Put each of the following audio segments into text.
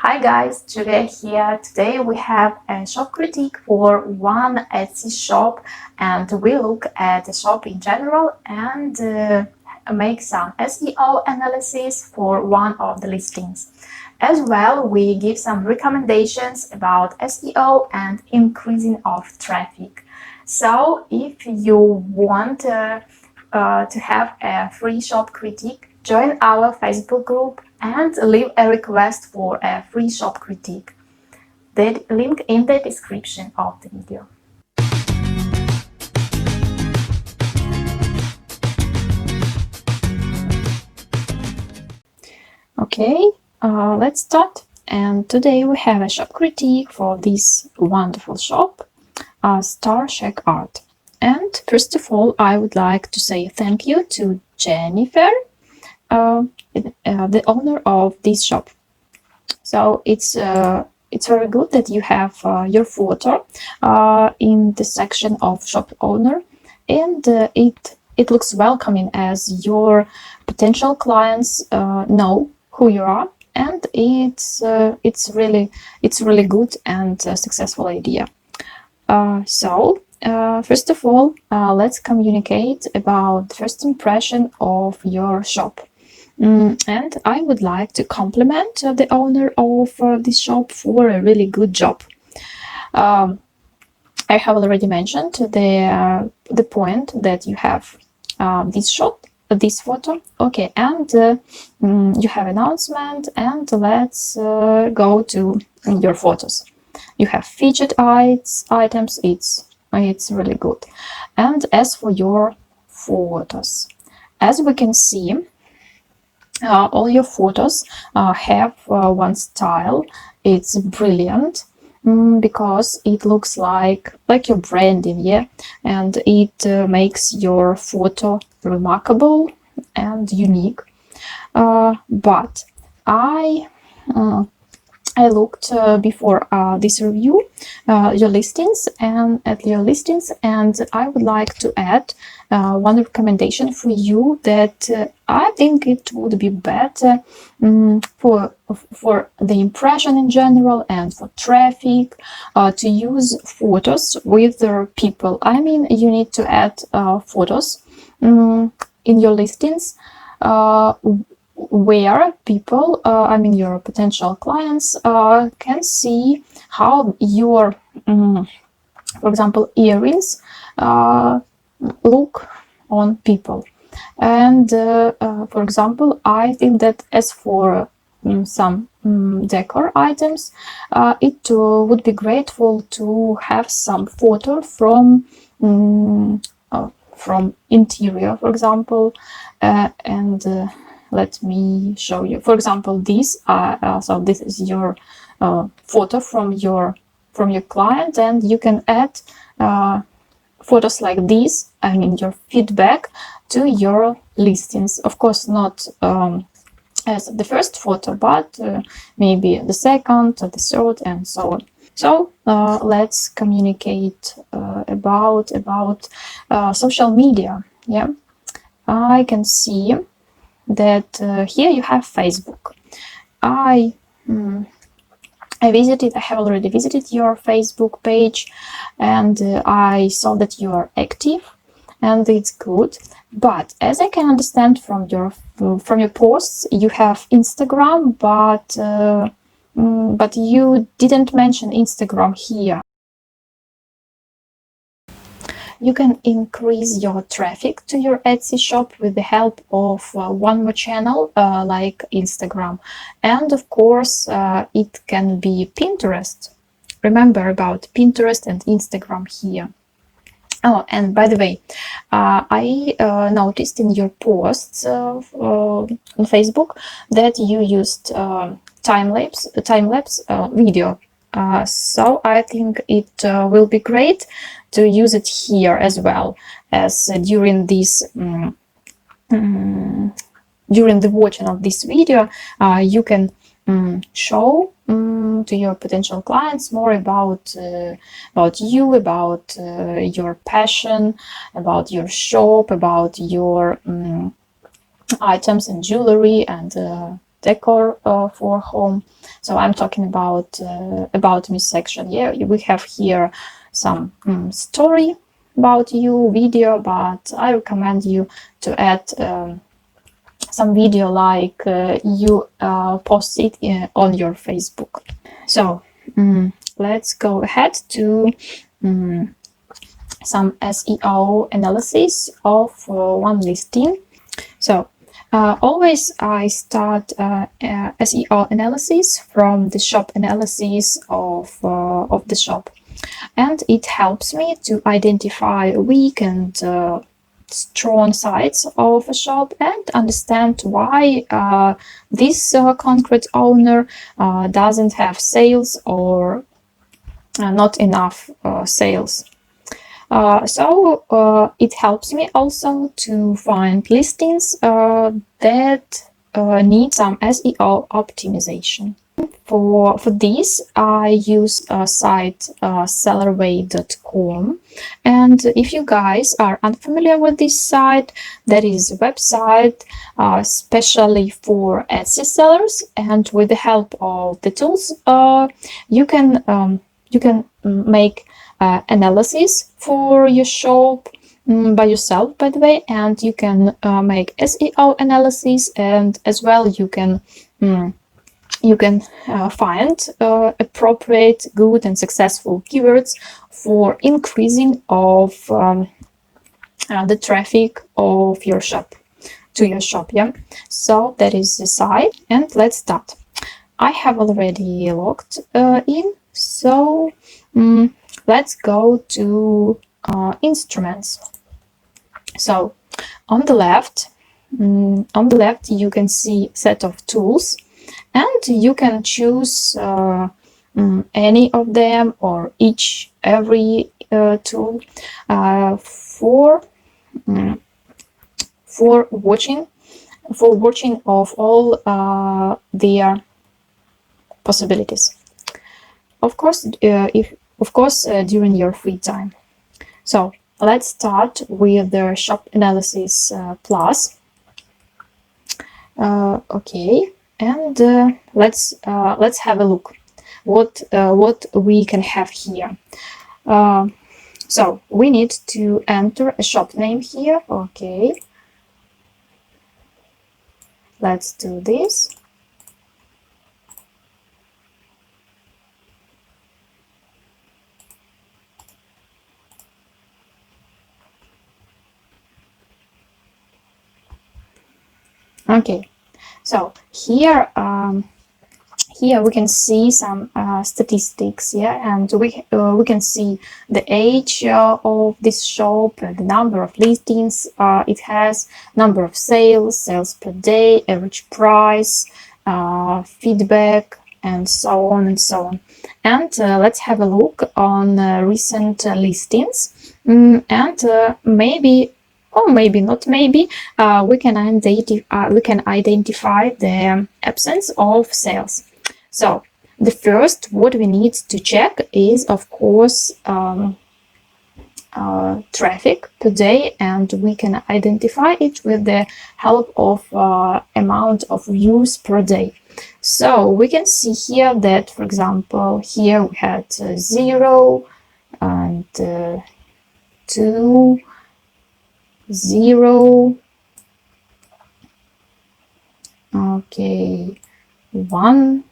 Hi guys, Julia here. Today we have a shop critique for one Etsy shop, and we look at the shop in general and make some SEO analysis for one of the listings. As well, we give some recommendations about SEO and increasing of traffic. So if you want to have a free shop critique, join our Facebook group and leave a request for a free shop critique. The link in the description of the video. Okay, let's start. And today we have a shop critique for this wonderful shop, Star Shack Art. And first of all, I would like to say thank you to Jennifer, the owner of this shop. So it's very good that you have your photo in the section of shop owner, and it looks welcoming as your potential clients know who you are, and it's really good and successful idea. First of all, let's communicate about the first impression of your shop. And I would like to compliment the owner of this shop for a really good job. I have already mentioned the point that you have this shot, this photo. Okay, and you have announcement, and let's go to your photos. You have featured items. It's really good. And as for your photos, as we can see, all your photos have one style. It's brilliant because it looks like your branding, yeah, and it makes your photo remarkable and unique. But I looked before this review your listings and I would like to add one recommendation for you that I think it would be better for the impression in general and for traffic to use photos with the people. I mean, you need to add photos in your listings where people, I mean your potential clients, can see how your, for example, earrings look on people. And for example, I think that as for some decor items, it would be grateful to have some photo from interior, for example, and let me show you. For example, this. So this is your photo from your client, and you can add photos like this. I mean, your feedback to your listings. Of course, not as the first photo, but maybe the second, or the third, and so on. So let's communicate about social media. Yeah, I can see that here you have Facebook. I have already visited your Facebook page, and I saw that you are active, and it's good. But as I can understand from your posts, you have Instagram, but you didn't mention Instagram here. You can increase your traffic to your Etsy shop with the help of one more channel like Instagram. And of course, it can be Pinterest. Remember about Pinterest and Instagram here. Oh, and by the way, I noticed in your posts on Facebook that you used time-lapse video. So I think it will be great to use it here as well, as during this during the watching of this video, you can show to your potential clients more about you, about your passion, about your shop, about your items and jewelry and decor for home. So I'm talking about me section. Yeah, we have here some story about you, video, but I recommend you to add some video like you post it on your Facebook. So let's go ahead to some SEO analysis of one listing. So always I start SEO analysis from the shop analysis of the shop, and it helps me to identify weak and strong sides of a shop and understand why this concrete owner doesn't have sales or not enough sales. So it helps me also to find listings that need some SEO optimization. For this, I use a site sellerway.com, and if you guys are unfamiliar with this site, that is a website especially for Etsy sellers, and with the help of the tools, you can make analysis for your shop by yourself, by the way, and you can make SEO analysis, and as well you can find appropriate, good and successful keywords for increasing of the traffic of your shop to your shop. Yeah, so that is the site, and let's start. I have already logged in, so let's go to instruments. So on the left you can see set of tools, and you can choose any of them or every tool for watching of all their possibilities. Of course, during your free time. So let's start with the shop analysis plus. Okay, and let's have a look what we can have here. So we need to enter a shop name here. Okay, let's do this. Okay, so here we can see some statistics, yeah, and we can see the age of this shop, the number of listings it has, number of sales per day, average price, feedback, and so on and so on. And let's have a look on recent listings, and maybe, or maybe not maybe, we can identify the absence of sales. So the first what we need to check is, of course, traffic per day, and we can identify it with the help of amount of views per day. So we can see here that, for example, here we had 0 and 2, 0, okay, 1,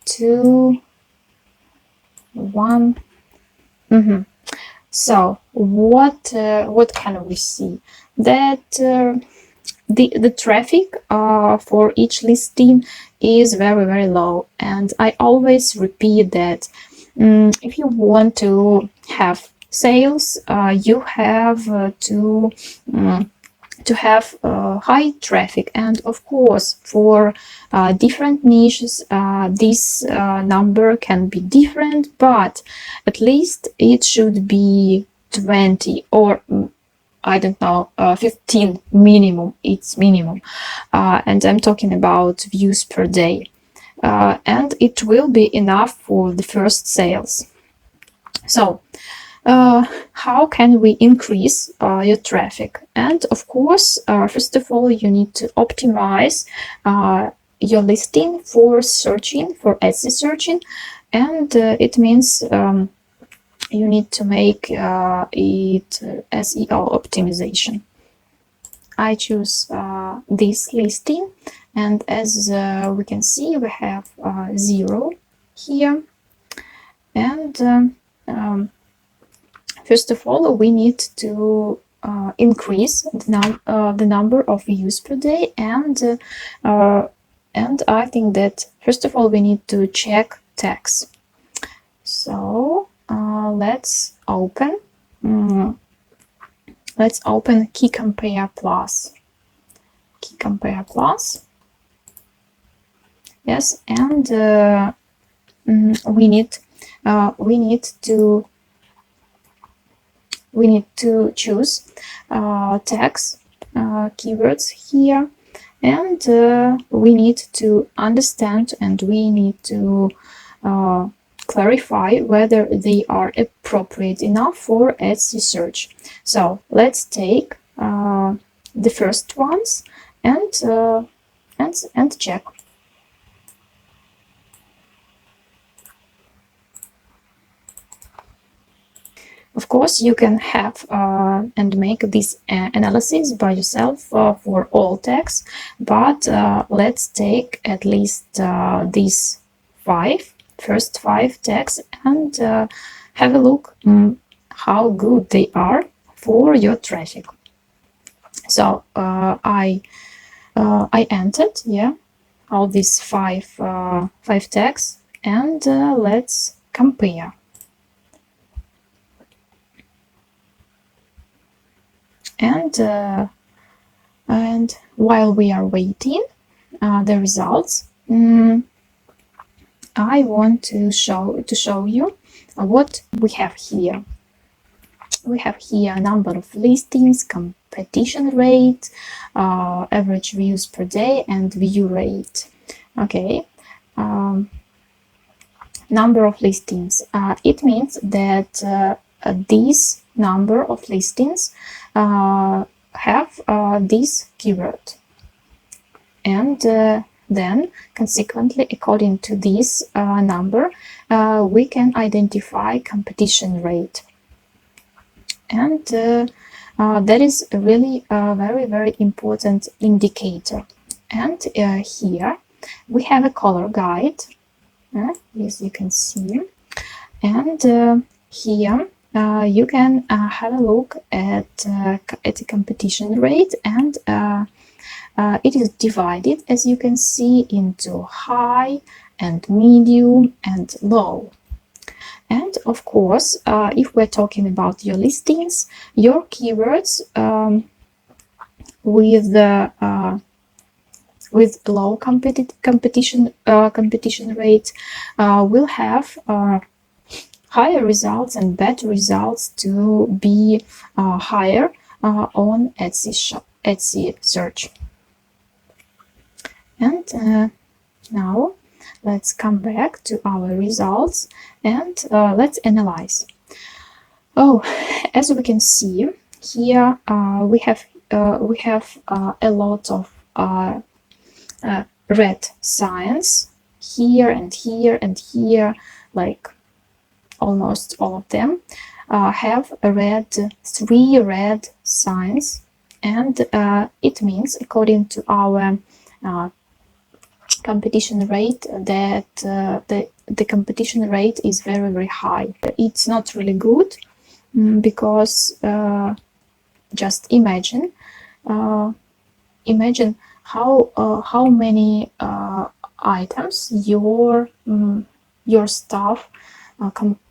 2, 1. So what can we see? That the traffic for each listing is very low, and I always repeat that if you want to have sales, you have to have high traffic, and of course for different niches this number can be different, but at least it should be 20 or I don't know, 15 minimum. It's minimum, and I'm talking about views per day, and it will be enough for the first sales. So how can we increase your traffic? And of course, first of all, you need to optimize your listing for searching, for SEO searching, and it means you need to make it SEO optimization. I choose this listing, and as we can see, we have 0 here. And first of all, we need to increase the number of views per day, and I think that first of all we need to check tags. So let's open Key Compare Plus. Key Compare Plus. Yes, and we need to choose tags, keywords here, and we need to understand and we need to clarify whether they are appropriate enough for SEO search. So let's take the first ones and check. Of course, you can have and make this analysis by yourself for all tags, but let's take at least these first five tags and have a look how good they are for your traffic. So I entered all these five tags, and let's compare. And while we are waiting the results, I want to show you what we have here. We have here a number of listings, competition rate, average views per day, and view rate. Okay, number of listings. It means that this number of listings have this keyword, and then consequently, according to this number, we can identify competition rate, and that is really a very important indicator. And here we have a color guide, as you can see, and here you can have a look at the competition rate, and it is divided, as you can see, into high and medium and low. And of course, if we're talking about your listings, your keywords with low competition rate will have higher results and better results to be higher on Etsy search. And now let's come back to our results and let's analyze. Oh, as we can see here, we have a lot of red signs here and here and here, like almost all of them have three red signs, and it means, according to our competition rate, that the competition rate is very high. It's not really good because just imagine how many items your staff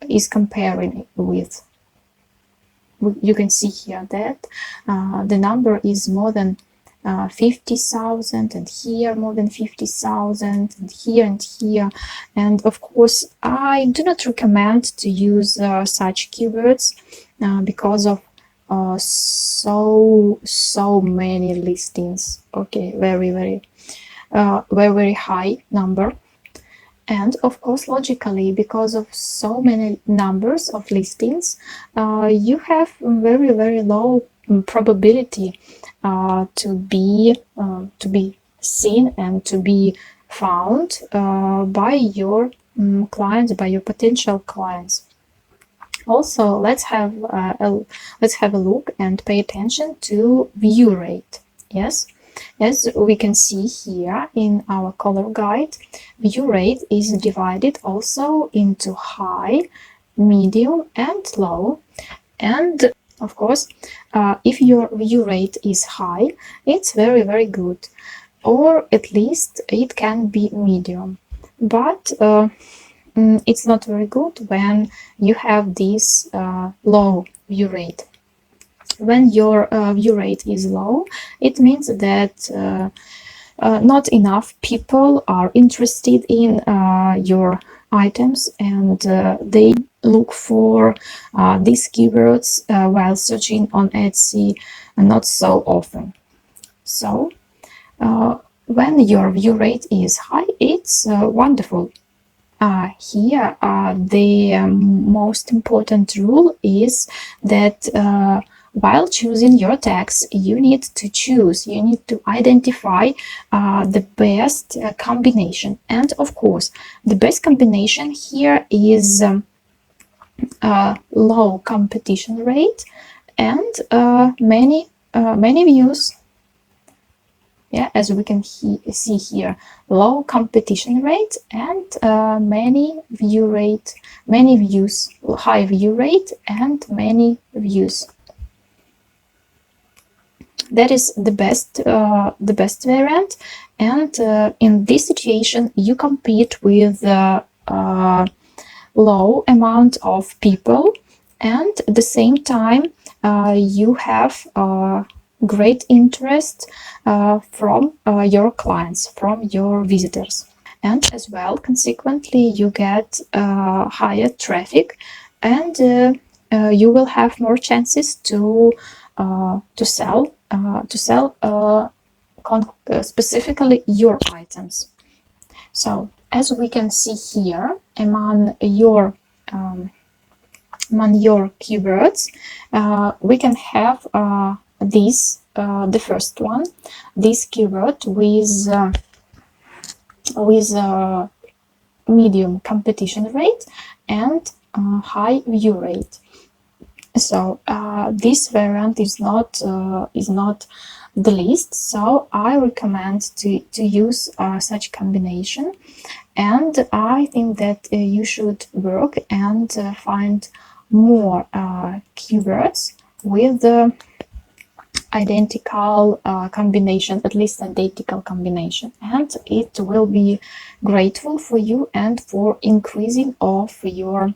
is comparing with. You can see here that the number is more than 50,000, and here more than 50,000, and here, and of course I do not recommend to use such keywords because of so many listings. Okay, very high number. And of course, logically, because of so many numbers of listings, you have very, very low probability to be seen and to be found by your clients, by your potential clients. Also, let's have a look and pay attention to view rate. Yes, as we can see here in our color guide, view rate is divided also into high, medium, and low. And of course, if your view rate is high, it's very, very good, or at least it can be medium. But it's not very good when you have this low view rate. When your view rate is low, it means that not enough people are interested in your items, and they look for these keywords while searching on Etsy not so often. So when your view rate is high, it's wonderful. Here, the most important rule is that while choosing your tags, you need to identify the best combination. And of course, the best combination here is low competition rate and many views. Yeah, as we can see here, low competition rate and many views, high view rate and many views. That is the best variant. And in this situation, you compete with low amount of people, and at the same time, you have great interest from your clients, from your visitors. And as well, consequently, you get higher traffic, and you will have more chances to sell specifically your items. So as we can see here, among your keywords, we can have the first one, this keyword with medium competition rate and high view rate. So this variant is not the least, so I recommend to use such combination, and I think that you should work and find more keywords with the identical combination, at least identical combination, and it will be grateful for you and for increasing of your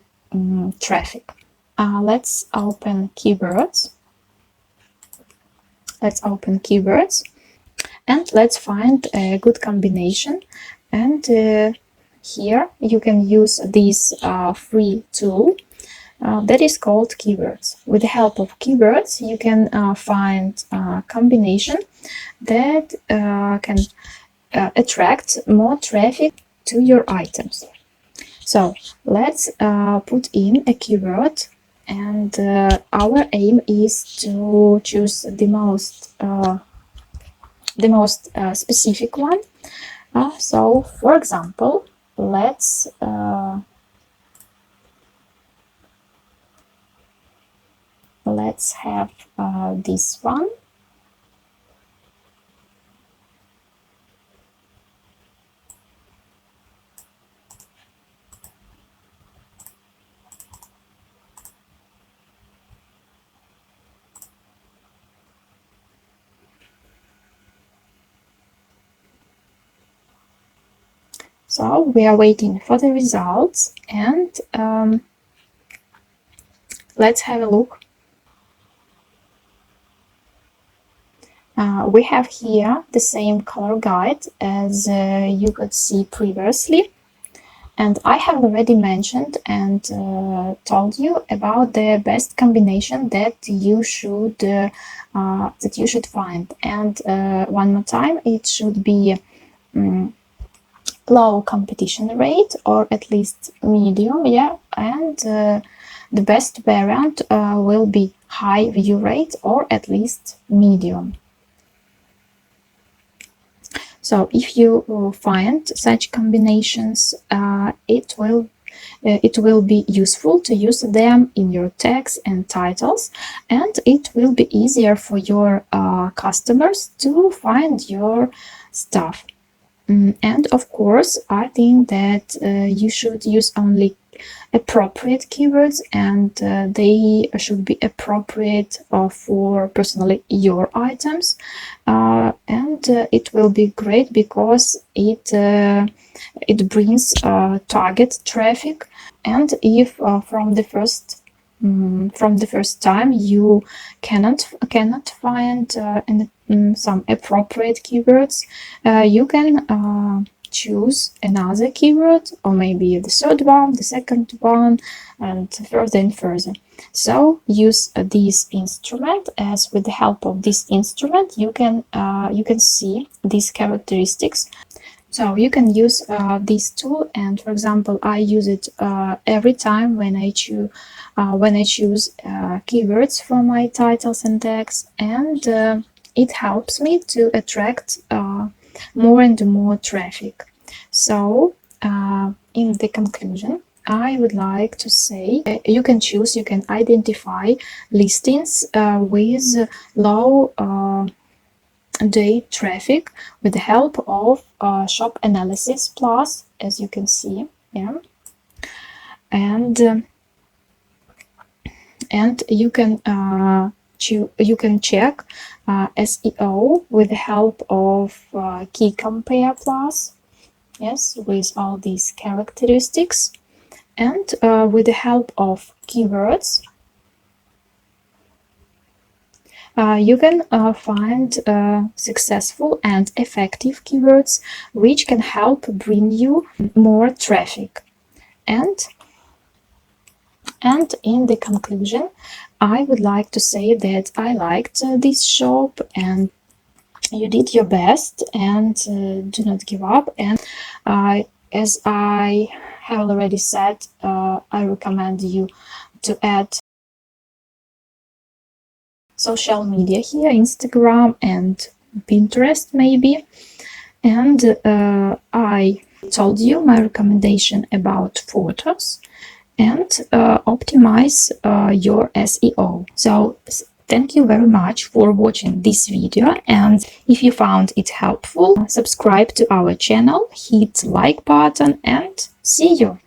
traffic. Let's open keywords. And let's find a good combination. And here you can use this free tool that is called keywords. With the help of keywords, you can find a combination that can attract more traffic to your items. So let's put in a keyword, and our aim is to choose the most specific one. So, for example, let's have this one. So we are waiting for the results, and let's have a look. We have here the same color guide as you could see previously, and I have already mentioned and told you about the best combination that you should find. And one more time, it should be low competition rate, or at least medium, yeah, and the best variant will be high view rate, or at least medium. So if you find such combinations, it will be useful to use them in your tags and titles, and it will be easier for your customers to find your stuff. And of course, I think that you should use only appropriate keywords, and they should be appropriate for personally your items, and it will be great because it brings target traffic. And if from the first time you cannot find some appropriate keywords, you can choose another keyword, or maybe the third one, the second one, and further and further. So use this instrument, as with the help of this instrument you can see these characteristics. So you can use this tool, and for example, I use it every time when I choose keywords for my titles and tags, and it helps me to attract more and more traffic. So in the conclusion, I would like to say you can identify listings with low day traffic with the help of Shop Analysis Plus, as you can see, yeah. And you can check SEO with the help of Key Compare Plus, yes, with all these characteristics, and with the help of keywords you can find successful and effective keywords which can help bring you more traffic. And in the conclusion, I would like to say that I liked this shop, and you did your best, and do not give up. And as I have already said, I recommend you to add social media here, Instagram and Pinterest maybe. And I told you my recommendation about photos and optimize your SEO. So thank you very much for watching this video, and if you found it helpful, subscribe to our channel, hit like button, and see you.